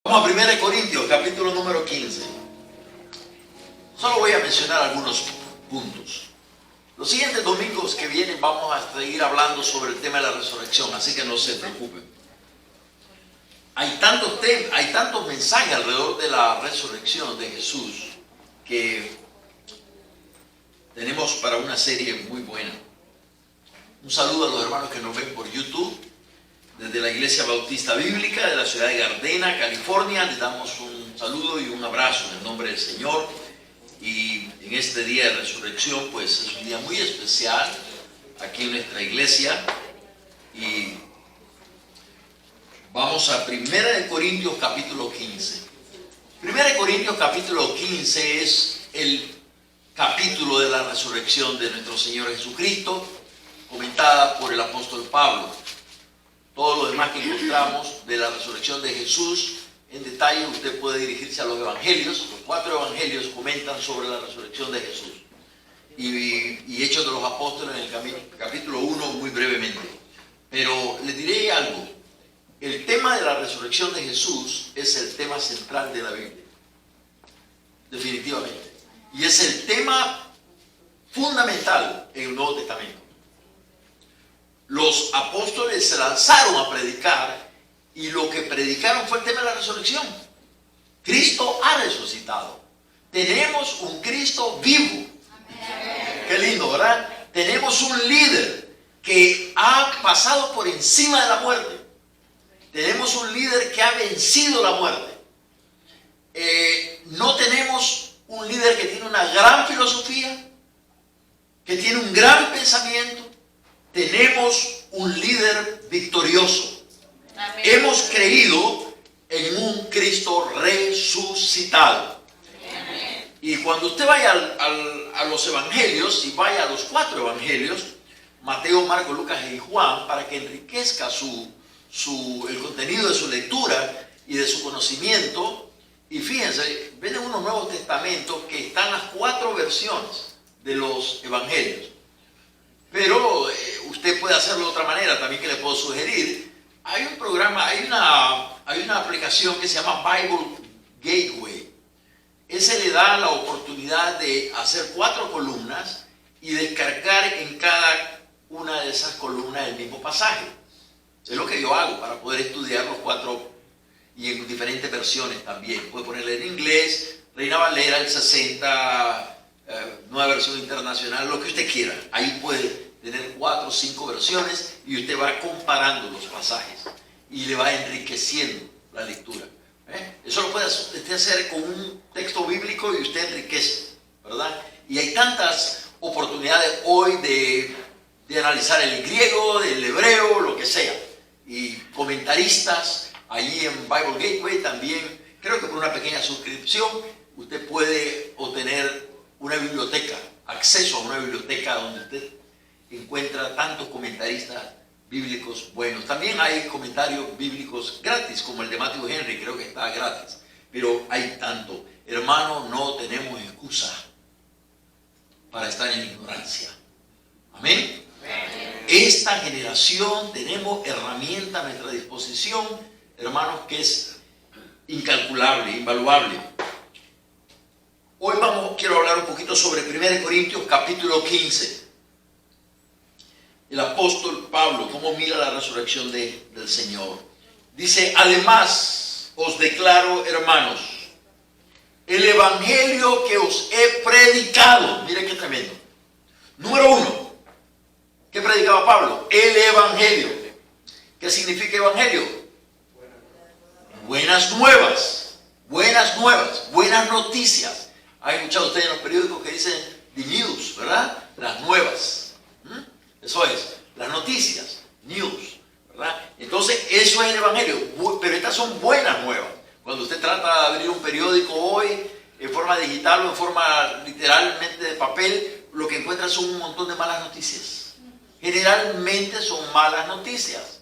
Vamos a 1 Corintios, capítulo número 15. Solo voy a mencionar algunos puntos. Los siguientes domingos que vienen vamos a seguir hablando sobre el tema de la resurrección, así que no se preocupen. Hay tantos mensajes alrededor de la resurrección de Jesús que tenemos para una serie muy buena. Un saludo a los hermanos que nos ven por YouTube. Desde la Iglesia Bautista Bíblica de la ciudad de Gardena, California, les damos un saludo y un abrazo en el nombre del Señor. Y en este día de resurrección, pues es un día muy especial aquí en nuestra iglesia. Y vamos a 1 Corintios capítulo 15. 1 Corintios capítulo 15 es el capítulo de la resurrección de nuestro Señor Jesucristo, comentada por el apóstol Pablo. Todo lo demás que encontramos de la resurrección de Jesús, en detalle usted puede dirigirse a los evangelios. Los 4 evangelios comentan sobre la resurrección de Jesús. Y Hechos de los Apóstoles en el capítulo 1 muy brevemente. Pero les diré algo. El tema de la resurrección de Jesús es el tema central de la Biblia. Definitivamente. Y es el tema fundamental en el Nuevo Testamento. Los apóstoles se lanzaron a predicar y lo que predicaron fue el tema de la resurrección. Cristo ha resucitado. Tenemos un Cristo vivo. Amén. Qué lindo, ¿verdad? Tenemos un líder que ha pasado por encima de la muerte. Tenemos un líder que ha vencido la muerte. No tenemos un líder que tiene una gran filosofía, que tiene un gran pensamiento. Tenemos un líder victorioso. Amén. Hemos creído en un Cristo resucitado. Amén. Y cuando usted vaya a los evangelios, y vaya a los 4 evangelios, Mateo, Marcos, Lucas y Juan, para que enriquezca el contenido de su lectura y de su conocimiento. Y fíjense, ven en unos Nuevos Testamentos que están las 4 versiones de los evangelios. Pero usted puede hacerlo de otra manera, también que le puedo sugerir. Hay un programa, hay una aplicación que se llama Bible Gateway. Ese le da la oportunidad de hacer 4 columnas y descargar en cada una de esas columnas el mismo pasaje. Es lo que yo hago para poder estudiar los 4 y en diferentes versiones también. Puede ponerle en inglés, Reina Valera, el 60... nueva versión internacional, lo que usted quiera. Ahí puede tener 4 o 5 versiones y usted va comparando los pasajes y le va enriqueciendo la lectura. Eso lo puede usted hacer con un texto bíblico y usted enriquece, ¿verdad? Y hay tantas oportunidades hoy de analizar el griego, el hebreo, lo que sea. Y comentaristas allí en Bible Gateway también. Creo que por una pequeña suscripción usted puede obtener una biblioteca, acceso a una biblioteca donde usted encuentra tantos comentaristas bíblicos buenos. También hay comentarios bíblicos gratis, como el de Matthew Henry, creo que está gratis. Pero hay tanto. Hermano, no tenemos excusa para estar en ignorancia. Amén. Amén. Esta generación tenemos herramientas a nuestra disposición, hermanos, que es incalculable, invaluable. Hoy quiero hablar un poquito sobre 1 Corintios capítulo 15. El apóstol Pablo, cómo mira la resurrección del Señor. Dice, además os declaro, hermanos, el evangelio que os he predicado. Miren qué tremendo. Número 1, ¿qué predicaba Pablo? El evangelio. ¿Qué significa evangelio? Buenas nuevas. Buenas nuevas. Buenas noticias. Hay escuchado ustedes en los periódicos que dicen the news, ¿verdad? Las nuevas. Eso es, las noticias, news, ¿verdad? Entonces, eso es el evangelio. Pero estas son buenas nuevas. Cuando usted trata de abrir un periódico hoy, en forma digital o en forma literalmente de papel, lo que encuentra son un montón de malas noticias. Generalmente son malas noticias.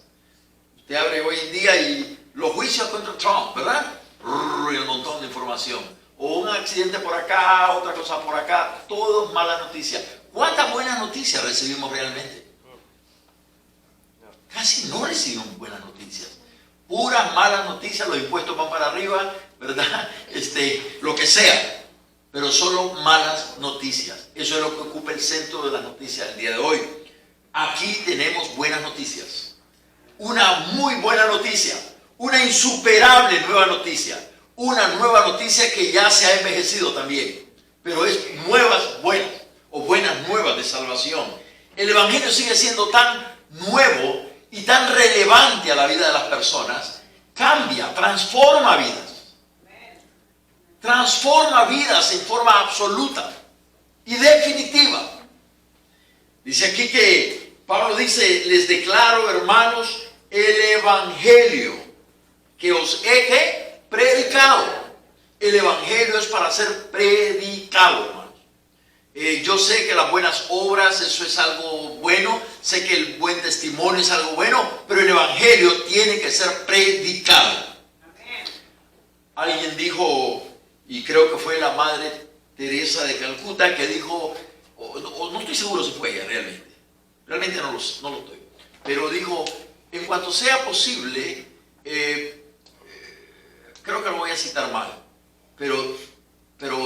Usted abre hoy en día y los juicios contra Trump, ¿verdad? Y un montón de información. O un accidente por acá, otra cosa por acá, todo es mala noticia. ¿Cuántas buenas noticias recibimos realmente? Casi no recibimos buenas noticias. puras malas noticias, los impuestos van para arriba, ¿verdad? Lo que sea, pero solo malas noticias. Eso es lo que ocupa el centro de las noticias del día de hoy. Aquí tenemos buenas noticias. Una muy buena noticia, una insuperable nueva noticia, una nueva noticia que ya se ha envejecido también, pero es nuevas buenas o buenas nuevas de salvación. El Evangelio sigue siendo tan nuevo y tan relevante a la vida de las personas. Cambia, transforma vidas. Transforma vidas en forma absoluta y definitiva. Dice aquí que Pablo dice: les declaro, hermanos, el Evangelio que os he predicado. El Evangelio es para ser predicado, hermanos. Yo sé que las buenas obras, eso es algo bueno. Sé que el buen testimonio es algo bueno, pero el Evangelio tiene que ser predicado. Alguien dijo, y creo que fue la Madre Teresa de Calcuta, que dijo, no estoy seguro si fue ella realmente no lo estoy, pero dijo: en cuanto sea posible, creo que lo voy a citar mal, pero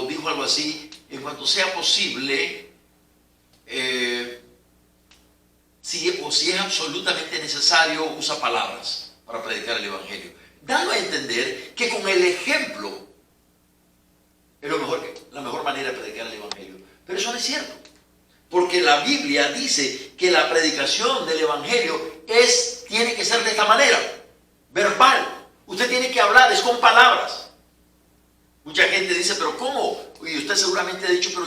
dijo algo así: en cuanto sea posible, si es absolutamente necesario, usa palabras para predicar el Evangelio, dando a entender que con el ejemplo es la mejor manera de predicar el Evangelio. Pero eso no es cierto, porque la Biblia dice que la predicación del Evangelio tiene que ser de esta manera, verbal. Usted tiene que hablar, es con palabras. Mucha gente dice: pero ¿cómo? Y usted seguramente ha dicho: pero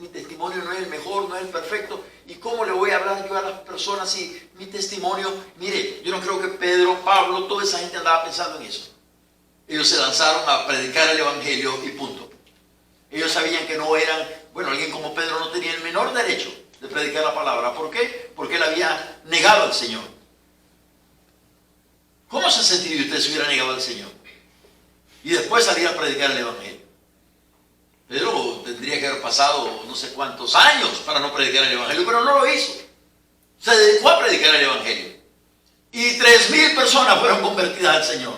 mi testimonio no es el mejor, no es el perfecto, ¿y cómo le voy a hablar yo a las personas si mi testimonio? Mire, yo no creo que Pedro, Pablo, toda esa gente andaba pensando en eso. Ellos se lanzaron a predicar el Evangelio y punto. Ellos sabían que no eran, alguien como Pedro no tenía el menor derecho de predicar la palabra. ¿Por qué? Porque él había negado al Señor. ¿Cómo se sentiría usted si hubiera negado al Señor y después salir a predicar el Evangelio? Pedro tendría que haber pasado no sé cuántos años para no predicar el Evangelio, pero no lo hizo. Se dedicó a predicar el Evangelio. Y 3,000 personas fueron convertidas al Señor.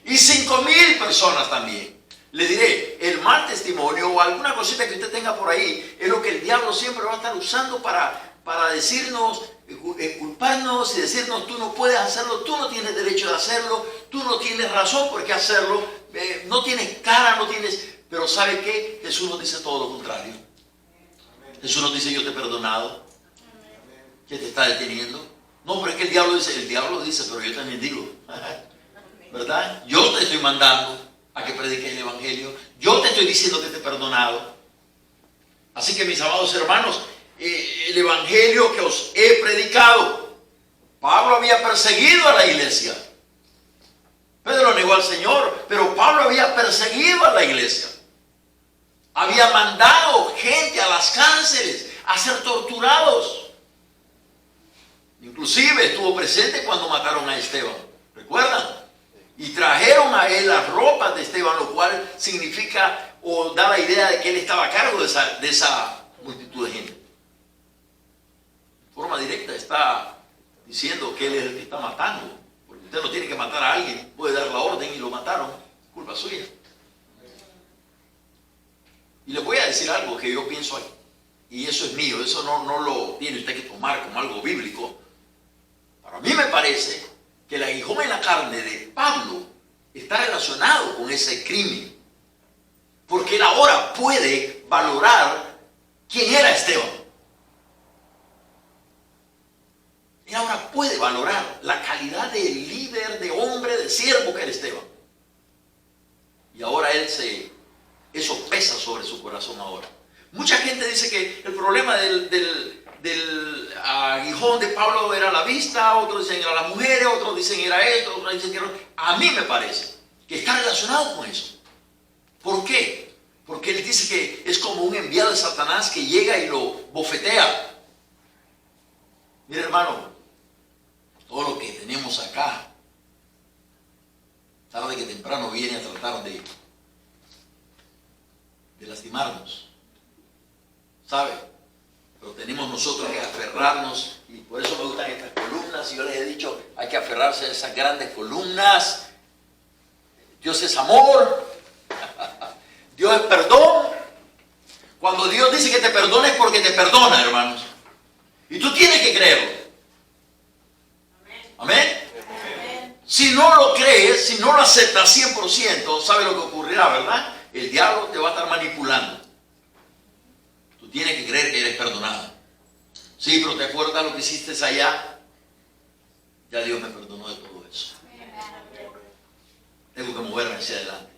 Y 5,000 personas también. Le diré, el mal testimonio o alguna cosita que usted tenga por ahí es lo que el diablo siempre va a estar usando para decirnos, culparnos y decirnos: tú no puedes hacerlo, tú no tienes derecho de hacerlo, tú no tienes razón por qué hacerlo, no tienes cara, no tienes... Pero ¿sabe qué? Jesús nos dice todo lo contrario. Jesús nos dice: yo te he perdonado. ¿Qué te está deteniendo? No, pero es que el diablo dice, pero yo también digo, ¿verdad? Yo te estoy mandando a que prediques el Evangelio. Yo te estoy diciendo que te he perdonado. Así que, mis amados hermanos, el Evangelio que os he predicado. Pablo había perseguido a la iglesia. Pedro negó al Señor, pero Pablo había perseguido a la iglesia. Había mandado gente a las cárceles a ser torturados. Inclusive estuvo presente cuando mataron a Esteban. ¿Recuerdan? Y trajeron a él las ropas de Esteban, lo cual significa o da la idea de que él estaba a cargo de esa multitud de gente. De forma directa está diciendo que él es el que está matando. Porque usted no tiene que matar a alguien, puede dar la orden y lo mataron, culpa suya. Y les voy a decir algo que yo pienso ahí, y eso es mío, eso no lo tiene usted que tomar como algo bíblico. Para mí me parece que el aguijón en la carne de Pablo está relacionado con ese crimen, porque él ahora puede valorar quién era Esteban. Él ahora puede valorar la calidad de líder, de hombre, de siervo que era Esteban. Y ahora eso pesa sobre su corazón ahora. Mucha gente dice que el problema del aguijón de Pablo era la vista, otros dicen era las mujeres, otros dicen era esto, otros dicen que era... A mí me parece que está relacionado con eso. ¿Por qué? Porque él dice que es como un enviado de Satanás que llega y lo bofetea. Mire, hermano, todo lo que tenemos acá, tarde que temprano viene a tratar de lastimarnos, ¿sabe? Pero tenemos nosotros que aferrarnos, y por eso me gustan estas columnas, y yo les he dicho, hay que aferrarse a esas grandes columnas Dios es amor. Dios es perdón. Cuando Dios dice que te perdone es porque te perdona, hermanos. Y tú tienes que creerlo. Amén. Si no lo crees, si no lo aceptas 100%, ¿sabe lo que ocurrirá, verdad? El diablo te va a estar manipulando. Tú tienes que creer que eres perdonado. Sí, pero ¿te acuerdas lo que hiciste allá? Ya Dios me perdonó de todo eso. Tengo que moverme hacia adelante.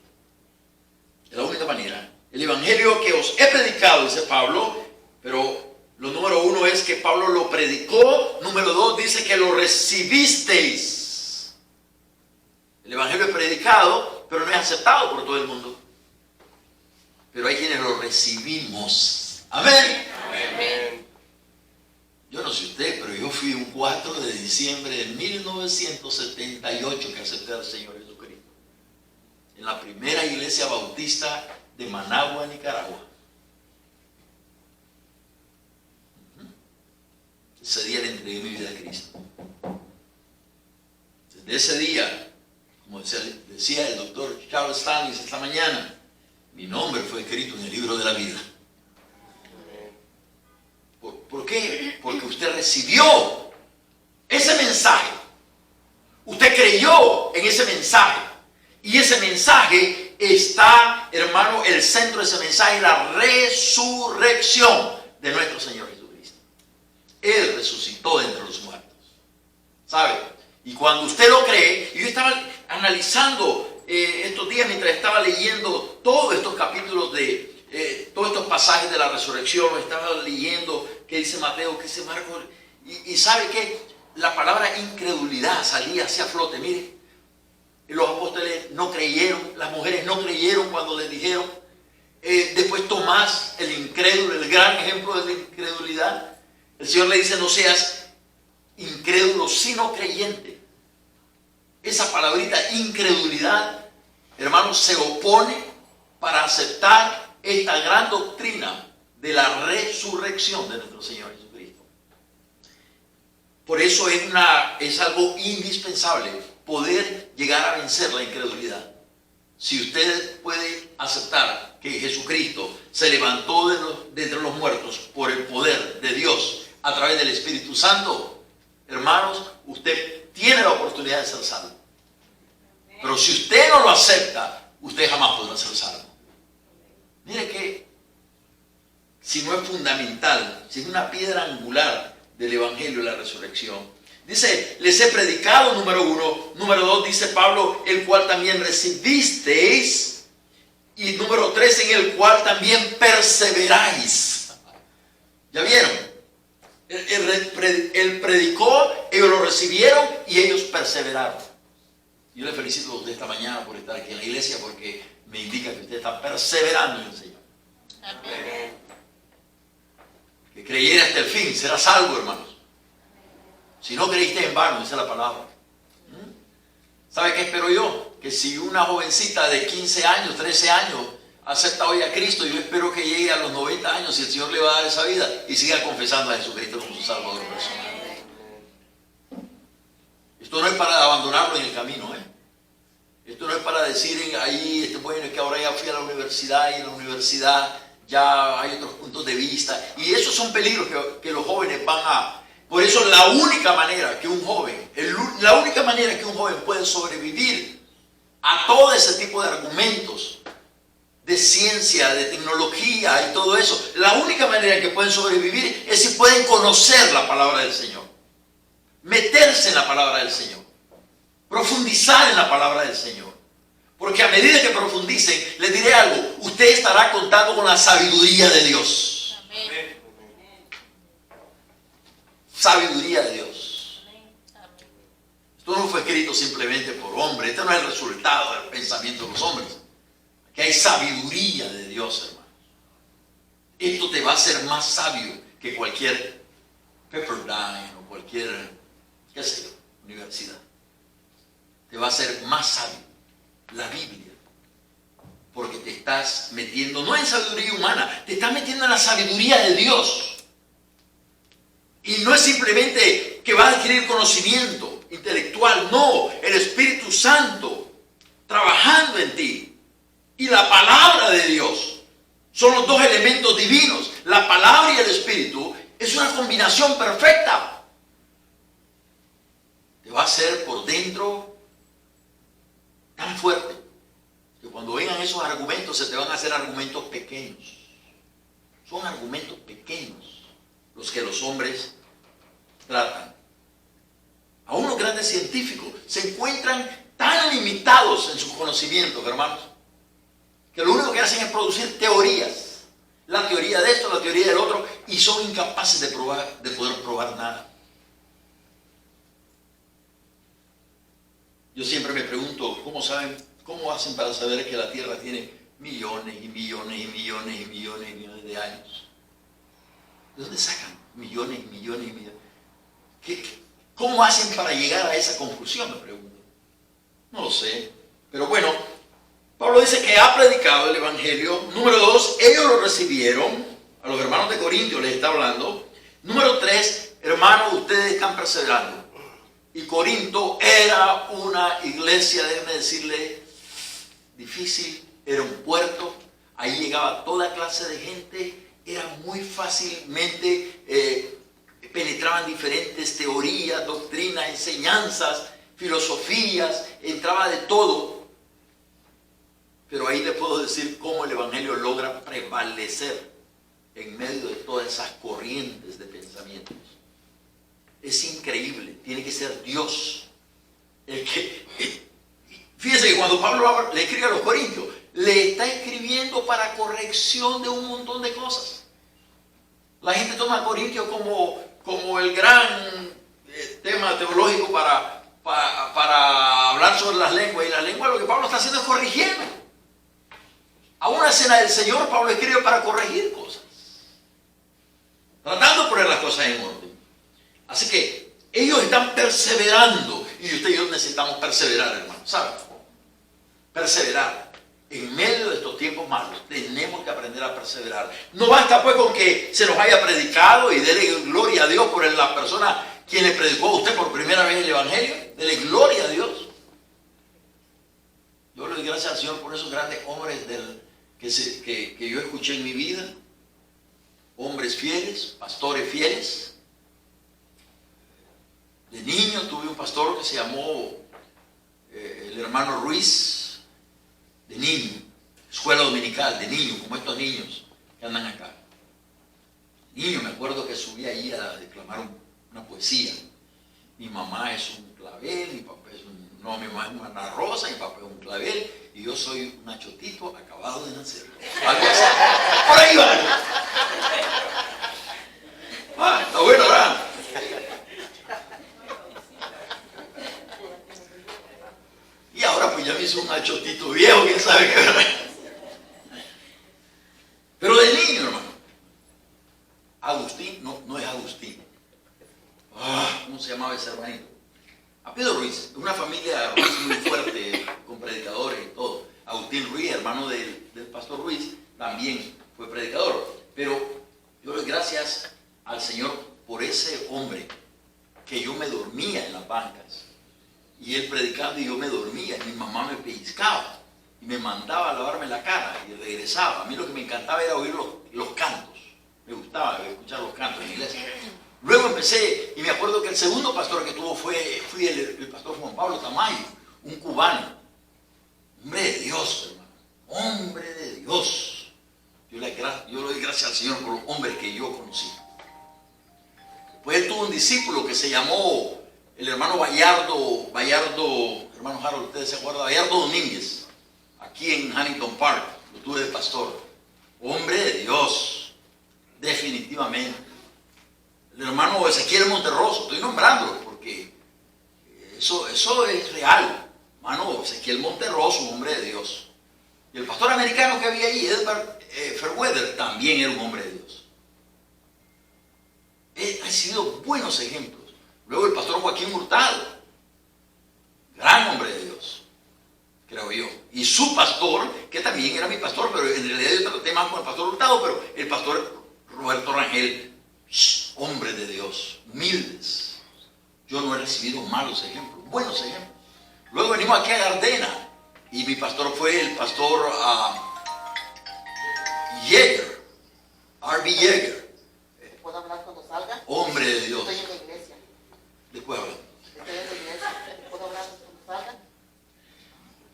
De la única manera. El evangelio que os he predicado, dice Pablo, pero lo número 1 es que Pablo lo predicó. Número 2 dice que lo recibisteis. El evangelio es predicado, pero no es aceptado por todo el mundo. Pero hay quienes lo recibimos. Amén. Amén. Yo no sé usted, pero yo fui un 4 de diciembre de 1978 que acepté al Señor Jesucristo. En la primera iglesia bautista de Managua, Nicaragua. Ese día le entregué mi vida a Cristo. Desde ese día, como decía el doctor Charles Stanley esta mañana, mi nombre fue escrito en el libro de la vida. ¿Por qué? Porque usted recibió ese mensaje. Usted creyó en ese mensaje. Y ese mensaje está, hermano, el centro de ese mensaje es la resurrección de nuestro Señor Jesucristo. Él resucitó de entre los muertos. ¿Sabe? Y cuando usted lo cree, y yo estaba analizando estos días mientras estaba leyendo todos estos capítulos de todos estos pasajes de la resurrección, estaba leyendo qué dice Mateo, qué dice Marcos, y sabe que la palabra incredulidad salía hacia flote. Mire, los apóstoles no creyeron, las mujeres no creyeron cuando les dijeron. Después Tomás, el incrédulo, el gran ejemplo de la incredulidad. El Señor le dice: no seas incrédulo, sino creyente. Esa palabrita incredulidad, hermanos, se opone para aceptar esta gran doctrina de la resurrección de nuestro Señor Jesucristo. Por eso es algo indispensable poder llegar a vencer la incredulidad. Si usted puede aceptar que Jesucristo se levantó de entre los muertos por el poder de Dios a través del Espíritu Santo, hermanos, usted tiene la oportunidad de ser salvo. Pero si usted no lo acepta, usted jamás podrá ser salvo. Mire que si no es fundamental, si es una piedra angular del Evangelio de la resurrección. Dice, les he predicado, número 1. Número 2, dice Pablo, el cual también recibisteis. Y número 3, en el cual también perseveráis. ¿Ya vieron? Él predicó, ellos lo recibieron y ellos perseveraron. Yo le felicito a usted esta mañana por estar aquí en la iglesia, porque me indica que usted está perseverando en el Señor. Amén. Que creyera hasta el fin, será salvo, hermanos. Si no creíste en vano, esa es la palabra. ¿Sabe qué espero yo? Que si una jovencita de 15 años, 13 años, acepta hoy a Cristo, yo espero que llegue a los 90 años y el Señor le va a dar esa vida y siga confesando a Jesucristo como su Salvador personal. Esto no es para abandonarlo en el camino, Esto no es para decir ahí, bueno, es que ahora ya fui a la universidad y en la universidad ya hay otros puntos de vista. Y esos son peligros que los jóvenes van a... Por eso la única manera que un joven puede sobrevivir a todo ese tipo de argumentos de ciencia, de tecnología y todo eso, la única manera que pueden sobrevivir es si pueden conocer la palabra del Señor, meterse en la palabra del Señor, profundizar en la palabra del Señor. Porque a medida que profundicen, les diré algo, usted estará contando con la sabiduría de Dios. Amén. Sabiduría de Dios. Esto no fue escrito simplemente por hombres, esto no es el resultado del pensamiento de los hombres. Aquí hay sabiduría de Dios, hermanos. Esto te va a hacer más sabio que cualquier Pepperdine o cualquier, qué sé yo, universidad. Te va a hacer más sabio la Biblia, porque te estás metiendo no en sabiduría humana, te estás metiendo en la sabiduría de Dios. Y no es simplemente que vas a adquirir conocimiento intelectual, no, el Espíritu Santo trabajando Santo en ti y la palabra de Dios son los dos elementos divinos. La palabra y el Espíritu es una combinación perfecta. Te va a hacer por dentro tan fuerte que cuando vengan esos argumentos se te van a hacer argumentos pequeños. Son argumentos pequeños los que los hombres tratan. Aún los grandes científicos se encuentran tan limitados en sus conocimientos, hermanos, que lo único que hacen es producir teorías. La teoría de esto, la teoría del otro, y son incapaces de poder probar nada. Yo siempre me pregunto, ¿cómo hacen para saber que la Tierra tiene millones y millones y millones y millones y millones de años? ¿De dónde sacan millones y millones y millones? ¿Cómo hacen para llegar a esa conclusión? Me pregunto. No lo sé. Pero bueno, Pablo dice que ha predicado el Evangelio. Número 2, ellos lo recibieron. A los hermanos de Corintios les está hablando. Número 3, hermanos, ustedes están perseverando. Y Corinto era una iglesia, déjenme decirle, difícil. Era un puerto. Ahí llegaba toda clase de gente. Era muy fácilmente... penetraban diferentes teorías, doctrinas, enseñanzas, filosofías, entraba de todo. Pero ahí le puedo decir cómo el Evangelio logra prevalecer en medio de todas esas corrientes de pensamientos. Es increíble, tiene que ser Dios el que... Fíjense que cuando Pablo le escribe a los Corintios, le está escribiendo para corrección de un montón de cosas. La gente toma a Corintios como el gran tema teológico para hablar sobre las lenguas. Y las lenguas lo que Pablo está haciendo es corrigiendo. A una cena del Señor, Pablo escribe para corregir cosas. Tratando de poner las cosas en orden. Así que ellos están perseverando. Y usted y yo necesitamos perseverar, hermano. ¿Saben? Perseverar. En medio de estos tiempos malos, tenemos que aprender a perseverar. No basta pues con que se nos haya predicado y dele gloria a Dios por la persona quien le predicó a usted por primera vez el Evangelio. Dele gloria a Dios. Yo le doy gracias al Señor por esos grandes hombres que yo escuché en mi vida. Hombres fieles, pastores fieles. De niño tuve un pastor que se llamó el hermano Ruiz. De niño, escuela dominical, de niño, como estos niños que andan acá. Niño, me acuerdo que subí ahí a declamar una poesía. Mi mamá es un clavel, mi papá es mi mamá es una rosa, mi papá es un clavel, y yo soy un achotito acabado de nacer. Algo así. Por ahí va. Está bueno, ¿verdad? Y ahora pues ya me hizo un achotito viejo, quién sabe qué verdad. Pero de niño, hermano. Agustín, no es Agustín. ¿Cómo se llamaba ese hermanito? Apellido Ruiz, una familia Ruiz muy fuerte, con predicadores y todo. Agustín Ruiz, hermano del pastor Ruiz, también fue predicador. Pero yo le doy gracias al Señor por ese hombre que yo me dormía en las bancas. Y él predicando y yo me dormía, y mi mamá me pellizcaba y me mandaba a lavarme la cara y regresaba. A mí lo que me encantaba era oír los cantos, me gustaba escuchar los cantos en la iglesia. Luego empecé, y me acuerdo que el segundo pastor que tuvo fui el pastor Juan Pablo Tamayo, un cubano, hombre de Dios, hermano, hombre de Dios. Yo le doy gracias al Señor por los hombres que yo conocí. Después él tuvo un discípulo que se llamó el hermano Bayardo, hermano Harold, ustedes se acuerdan, Bayardo Domínguez, aquí en Huntington Park, lo tuve de pastor. Hombre de Dios, definitivamente. El hermano Ezequiel Monterroso, estoy nombrándolo porque eso es real. Hermano Ezequiel Monterroso, un hombre de Dios. Y el pastor americano que había ahí, Edward Fairweather, también era un hombre de Dios. Han sido buenos ejemplos. Luego el pastor Joaquín Hurtado, gran hombre de Dios, creo yo. Y su pastor, que también era mi pastor, pero en realidad yo traté más con el pastor Hurtado, pero el pastor Roberto Rangel, hombre de Dios, humildes. Yo no he recibido malos ejemplos, buenos ejemplos. Luego venimos aquí a Gardena, Y mi pastor fue el pastor Yeager, R.B. Yeager. ¿Puedo hablar cuando salga? Hombre de Dios. Estoy en la iglesia. Después habla. Estoy en la iglesia. ¿Puedo hablar cuando salga?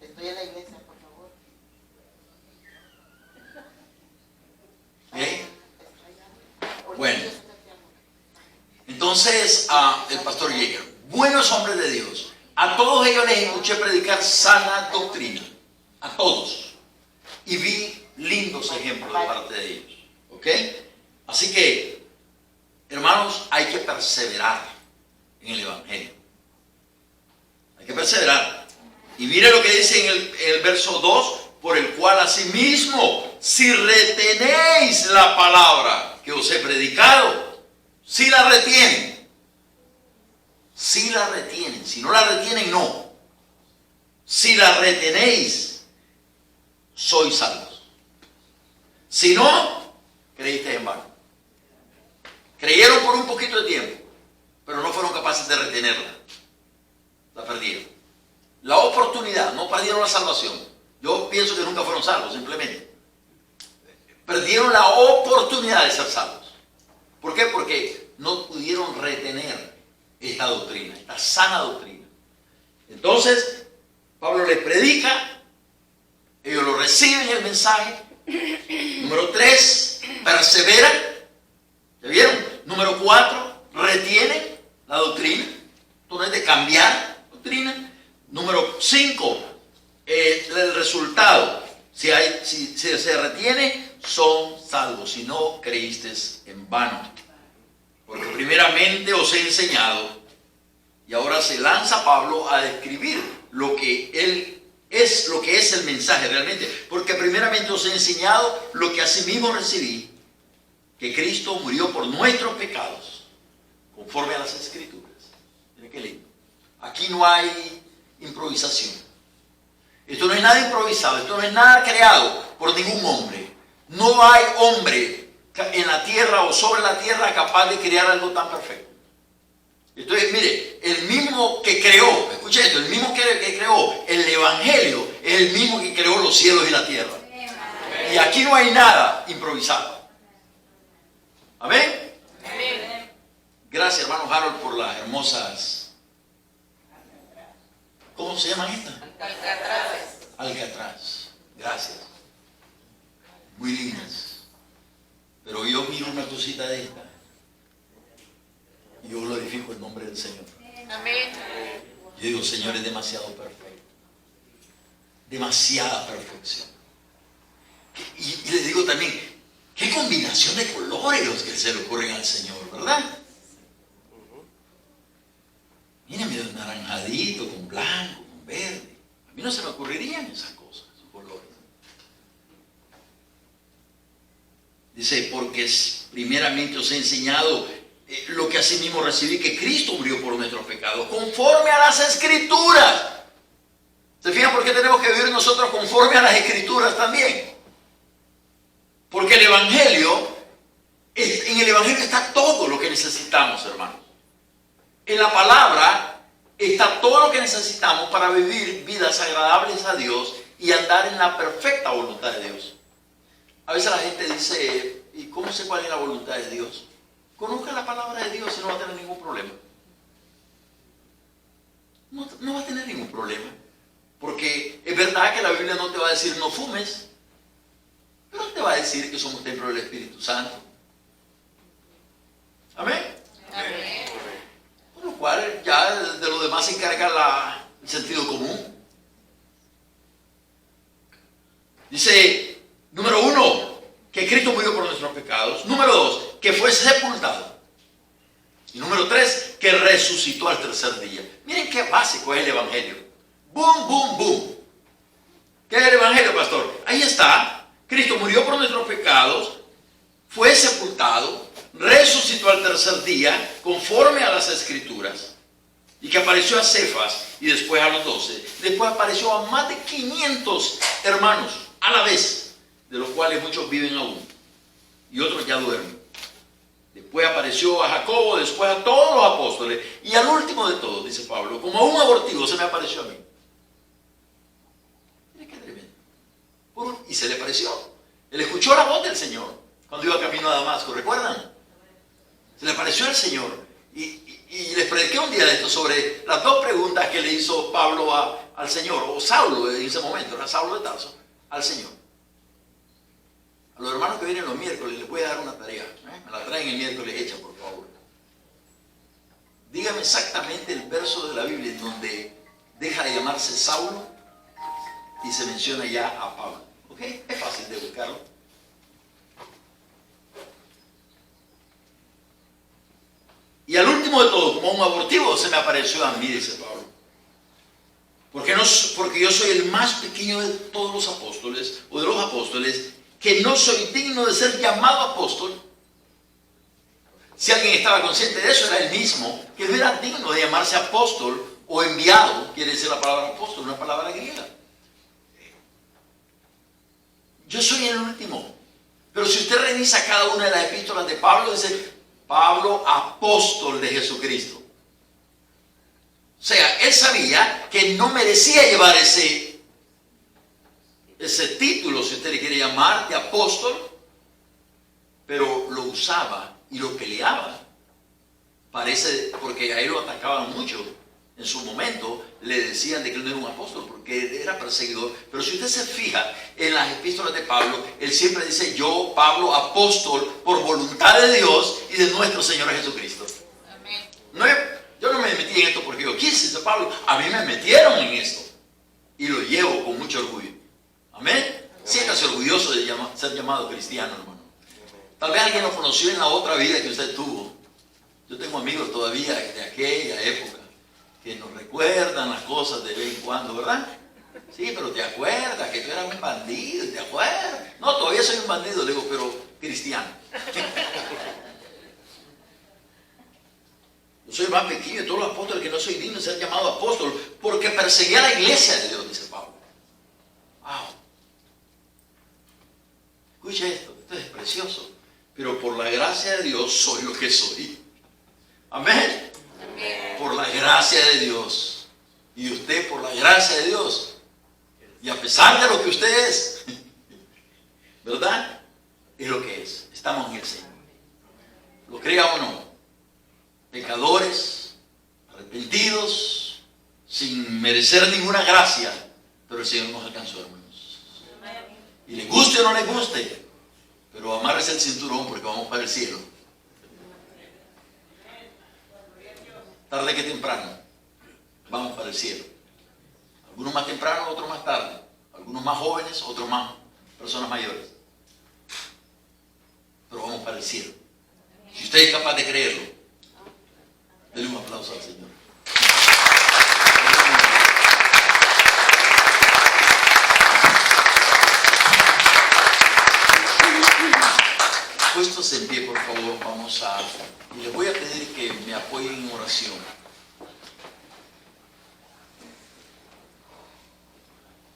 Estoy en la iglesia, por favor. ¿Bien? Bueno. Entonces, el pastor Yeager, buenos hombres de Dios. A todos ellos les escuché predicar sana doctrina. A todos. Y vi lindos ejemplos de parte de ellos. ¿Ok? Así que, hermanos, hay que perseverar en el Evangelio. Hay que perseverar. Y mire lo que dice en el verso 2, por el cual asimismo, si retenéis la palabra que os he predicado, si la retienen. Si la retienen. Si no la retienen, no. Si la retenéis, sois salvos. Si no, creíste en vano. Creyeron por un poquito de tiempo, pero no fueron capaces de retenerla. La perdieron. La oportunidad, no perdieron la salvación. Yo pienso que nunca fueron salvos, simplemente. Perdieron la oportunidad de ser salvos. ¿Por qué? Porque no pudieron retener esta doctrina, esta sana doctrina. Entonces, Pablo les predica, ellos lo reciben el mensaje. Número 3, perseveran. ¿Ya vieron? Número 4, retienen la doctrina. Esto no es de cambiar doctrina. Número 5, el resultado. Si se retiene, son salvos. Si no, creíste en vano. Porque primeramente os he enseñado, y ahora se lanza Pablo a describir lo que es el mensaje realmente. Porque primeramente os he enseñado lo que asimismo recibí, que Cristo murió por nuestros pecados, conforme a las Escrituras. Miren qué lindo. Aquí no hay improvisación. Esto no es nada improvisado, esto no es nada creado por ningún hombre. No hay hombre en la tierra o sobre la tierra capaz de crear algo tan perfecto. Entonces, mire, el mismo que creó, escuche esto, el mismo que creó el Evangelio es el mismo que creó los cielos y la tierra. Y aquí no hay nada improvisado. ¿Amén? Gracias, hermano Harold, por las hermosas... ¿Cómo se llaman estas? Alcatraz. Gracias. Muy lindas. Pero yo miro una cosita de esta y yo glorifico el nombre del Señor. Amén. Yo digo, Señor, es demasiado perfecto. Demasiada perfección. Y le digo también, qué combinación de colores los que se le ocurren al Señor, ¿verdad? Miren, medio naranjadito, con blanco, con verde. A mí no se me ocurrirían esas cosas, esos colores. Dice, porque primeramente os he enseñado lo que asimismo recibí, que Cristo murió por nuestros pecados, conforme a las Escrituras. ¿Se fijan por qué tenemos que vivir nosotros conforme a las Escrituras también? Porque el Evangelio, en el Evangelio está todo lo que necesitamos, hermanos. En la palabra está todo lo que necesitamos para vivir vidas agradables a Dios y andar en la perfecta voluntad de Dios. A veces la gente dice, ¿y cómo sé cuál es la voluntad de Dios? Conozca la palabra de Dios y no va a tener ningún problema. No va a tener ningún problema. Porque es verdad que la Biblia no te va a decir no fumes, pero te va a decir que somos templo del Espíritu Santo. Amén. Amén. Por lo cual ya de lo demás se encarga el sentido común. Dice, número 1, que Cristo murió por nuestros pecados. Número 2, que fue sepultado. Y número 3, que resucitó al tercer día. Miren qué básico es el Evangelio. Boom, boom, boom. ¿Qué es el Evangelio, pastor? Ahí está. Cristo murió por nuestros pecados, fue sepultado, resucitó al tercer día, conforme a las Escrituras, y que apareció a Cefas y después a los 12. Después apareció a más de 500 hermanos a la vez, de los cuales muchos viven aún y otros ya duermen. Después apareció a Jacobo, después a todos los apóstoles, y al último de todos, dice Pablo, como a un abortivo se me apareció a mí. y se le apareció. Él escuchó la voz del Señor cuando iba camino a Damasco, ¿recuerdan? Se le apareció el Señor. Y les prediqué un día de esto sobre las dos preguntas que le hizo Pablo al Señor, o Saulo en ese momento, era Saulo de Tarso, al Señor. A los hermanos que vienen los miércoles les voy a dar una tarea. Me la traen el miércoles hecha, por favor. Dígame exactamente el verso de la Biblia en donde deja de llamarse Saulo y se menciona ya a Pablo. ¿Ok? Es fácil de buscarlo. Y al último de todo, como un abortivo, se me apareció a mí, dice Pablo. Porque yo soy el más pequeño de todos los apóstoles, o de los apóstoles, que no soy digno de ser llamado apóstol. Si alguien estaba consciente de eso, era él mismo, que no era digno de llamarse apóstol o enviado, quiere decir la palabra apóstol, una palabra griega. Yo soy el último. Pero si usted revisa cada una de las epístolas de Pablo, dice Pablo, apóstol de Jesucristo. O sea, él sabía que no merecía llevar ese título, si usted le quiere llamar, de apóstol, pero lo usaba y lo peleaba. Parece, porque a él lo atacaban mucho. En su momento le decían de que él no era un apóstol porque era perseguidor. Pero si usted se fija en las epístolas de Pablo, él siempre dice: yo, Pablo, apóstol por voluntad de Dios y de nuestro Señor Jesucristo. Amén. Yo no me metí en esto porque yo quise, dice Pablo. A mí me metieron en esto y lo llevo con mucho orgullo. Amén. Siéntase orgulloso de ser llamado cristiano, hermano. Tal vez alguien lo conoció en la otra vida que usted tuvo. Yo tengo amigos todavía de aquella época que nos recuerdan las cosas de vez en cuando, ¿verdad? Sí, pero te acuerdas que tú eras un bandido, ¿te acuerdas? No, todavía soy un bandido, le digo, pero cristiano. Yo soy el más pequeño de todos los apóstoles, que no soy digno de ser llamado apóstol, porque perseguía a la iglesia de Dios, dice Pablo. Wow. Escucha esto es precioso. Pero por la gracia de Dios soy lo que soy. Amén. Por la gracia de Dios. Y usted por la gracia de Dios. Y a pesar de lo que usted es, ¿verdad? Es lo que es. Estamos en el Señor. Lo crea o no. Pecadores, arrepentidos, sin merecer ninguna gracia. Pero el Señor nos alcanzó, hermanos. Y le guste o no le guste, pero amárrese el cinturón porque vamos para el cielo. Tarde que temprano, vamos para el cielo. Algunos más temprano, otros más tarde. Algunos más jóvenes, otros más personas mayores. Pero vamos para el cielo. Si usted es capaz de creerlo, denle un aplauso al Señor. Puestos en pie, por favor, y les voy a pedir que me apoyen en oración.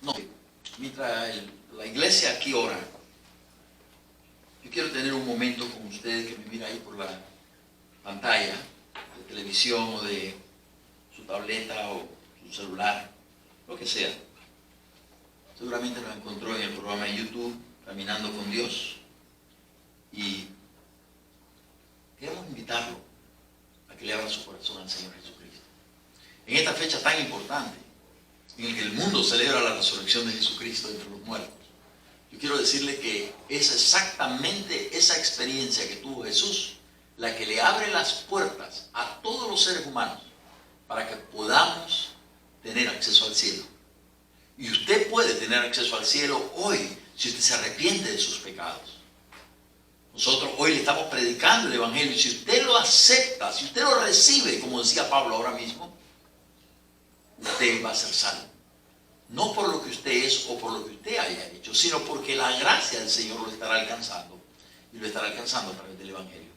No, mientras la iglesia aquí ora, yo quiero tener un momento con ustedes que me mira ahí por la pantalla de televisión o de su tableta o su celular, lo que sea. Seguramente nos encontró en el programa de YouTube, Caminando con Dios. Y queremos invitarlo a que le abra su corazón al Señor Jesucristo. En esta fecha tan importante, en la que el mundo celebra la resurrección de Jesucristo entre los muertos, yo quiero decirle que es exactamente esa experiencia que tuvo Jesús la que le abre las puertas a todos los seres humanos para que podamos tener acceso al cielo. Y usted puede tener acceso al cielo hoy si usted se arrepiente de sus pecados. Nosotros hoy le estamos predicando el Evangelio y si usted lo acepta, si usted lo recibe, como decía Pablo ahora mismo, usted va a ser salvo. No por lo que usted es o por lo que usted haya hecho, sino porque la gracia del Señor lo estará alcanzando y lo estará alcanzando a través del Evangelio.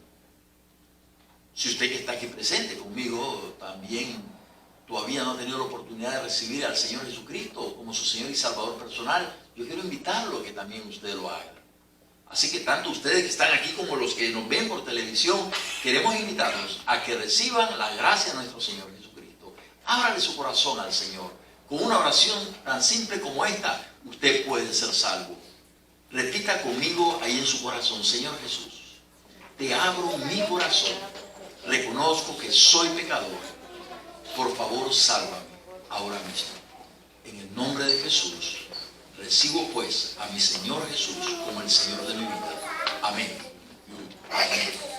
Si usted que está aquí presente conmigo también todavía no ha tenido la oportunidad de recibir al Señor Jesucristo como su Señor y Salvador personal, yo quiero invitarlo a que también usted lo haga. Así que tanto ustedes que están aquí como los que nos ven por televisión, queremos invitarlos a que reciban la gracia de nuestro Señor Jesucristo. Ábrale su corazón al Señor. Con una oración tan simple como esta, usted puede ser salvo. Repita conmigo ahí en su corazón: Señor Jesús, te abro mi corazón. Reconozco que soy pecador. Por favor, sálvame ahora mismo. En el nombre de Jesús, recibo pues a mi Señor Jesús como el Señor de mi vida. Amén. Amén.